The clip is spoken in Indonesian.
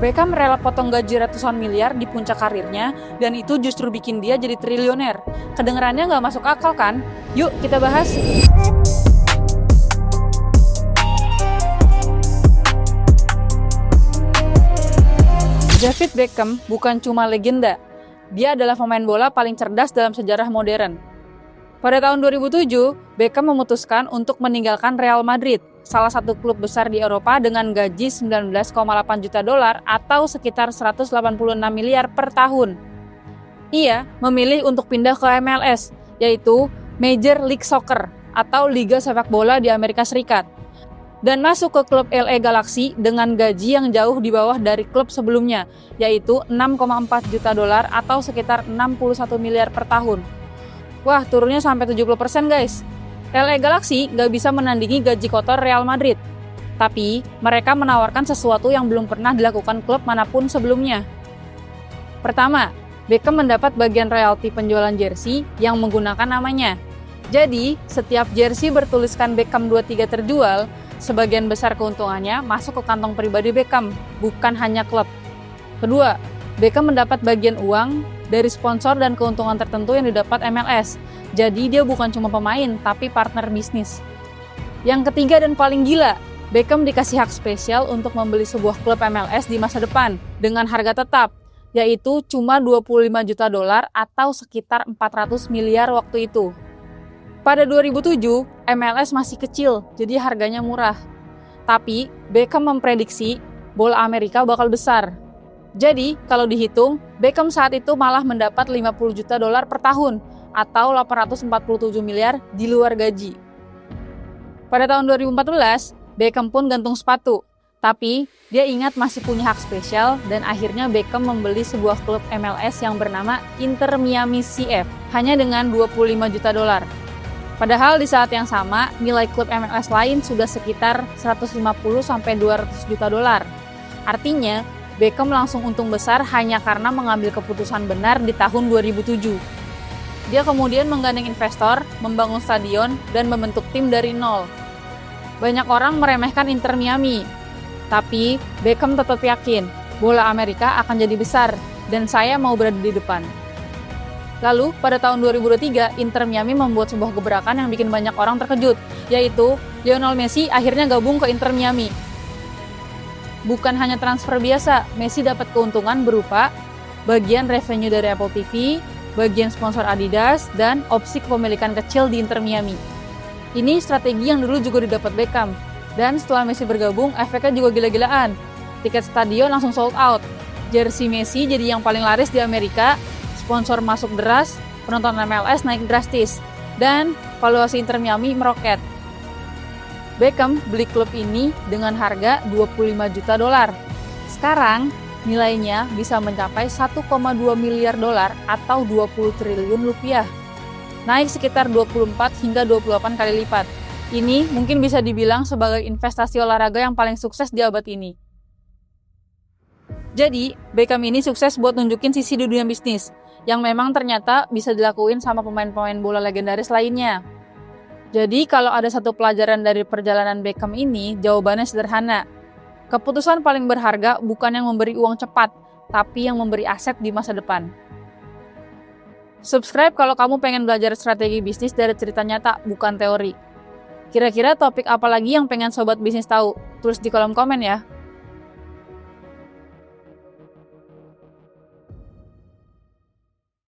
Beckham rela potong gaji ratusan miliar di puncak karirnya, dan itu justru bikin dia jadi triliuner. Kedengerannya nggak masuk akal kan? Yuk kita bahas. David Beckham bukan cuma legenda, dia adalah pemain bola paling cerdas dalam sejarah modern. Pada tahun 2007, Beckham memutuskan untuk meninggalkan Real Madrid, salah satu klub besar di Eropa dengan gaji 19,8 juta dolar atau sekitar 186 miliar per tahun. Ia memilih untuk pindah ke MLS, yaitu Major League Soccer atau Liga Sepak Bola di Amerika Serikat, dan masuk ke klub LA Galaxy dengan gaji yang jauh di bawah dari klub sebelumnya, yaitu 6,4 juta dolar atau sekitar 61 miliar per tahun. Wah, turunnya sampai 70% guys. LA Galaxy nggak bisa menandingi gaji kotor Real Madrid. Tapi, mereka menawarkan sesuatu yang belum pernah dilakukan klub manapun sebelumnya. Pertama, Beckham mendapat bagian royalti penjualan jersey yang menggunakan namanya. Jadi, setiap jersey bertuliskan Beckham 23 terjual, sebagian besar keuntungannya masuk ke kantong pribadi Beckham, bukan hanya klub. Kedua, Beckham mendapat bagian uang dari sponsor dan keuntungan tertentu yang didapat MLS. Jadi dia bukan cuma pemain, tapi partner bisnis. Yang ketiga dan paling gila, Beckham dikasih hak spesial untuk membeli sebuah klub MLS di masa depan dengan harga tetap, yaitu cuma 25 juta dolar atau sekitar 400 miliar waktu itu. Pada 2007, MLS masih kecil, jadi harganya murah. Tapi Beckham memprediksi bola Amerika bakal besar. Jadi, kalau dihitung, Beckham saat itu malah mendapat 50 juta dolar per tahun atau 847 miliar di luar gaji. Pada tahun 2014, Beckham pun gantung sepatu. Tapi, dia ingat masih punya hak spesial dan akhirnya Beckham membeli sebuah klub MLS yang bernama Inter Miami CF hanya dengan 25 juta dolar. Padahal di saat yang sama, nilai klub MLS lain sudah sekitar 150-200 juta dolar. Artinya, Beckham langsung untung besar hanya karena mengambil keputusan benar di tahun 2007. Dia kemudian menggandeng investor, membangun stadion, dan membentuk tim dari nol. Banyak orang meremehkan Inter Miami, tapi Beckham tetap yakin bola Amerika akan jadi besar, dan saya mau berada di depan. Lalu, pada tahun 2023, Inter Miami membuat sebuah gebrakan yang bikin banyak orang terkejut, yaitu Lionel Messi akhirnya gabung ke Inter Miami. Bukan hanya transfer biasa, Messi dapat keuntungan berupa bagian revenue dari Apple TV, bagian sponsor Adidas, dan opsi kepemilikan kecil di Inter Miami. Ini strategi yang dulu juga didapat Beckham. Dan setelah Messi bergabung, efeknya juga gila-gilaan. Tiket stadion langsung sold out. Jersey Messi jadi yang paling laris di Amerika, sponsor masuk deras, penonton MLS naik drastis, dan valuasi Inter Miami meroket. Beckham beli klub ini dengan harga 25 juta dolar. Sekarang, nilainya bisa mencapai 1,2 miliar dolar atau 20 triliun rupiah. Naik sekitar 24 hingga 28 kali lipat. Ini mungkin bisa dibilang sebagai investasi olahraga yang paling sukses di abad ini. Jadi, Beckham ini sukses buat nunjukin sisi di dunia bisnis, yang memang ternyata bisa dilakuin sama pemain-pemain bola legendaris lainnya. Jadi, kalau ada satu pelajaran dari perjalanan Beckham ini, jawabannya sederhana. Keputusan paling berharga bukan yang memberi uang cepat, tapi yang memberi aset di masa depan. Subscribe kalau kamu pengen belajar strategi bisnis dari cerita nyata, bukan teori. Kira-kira topik apa lagi yang pengen sobat bisnis tahu? Tulis di kolom komen ya.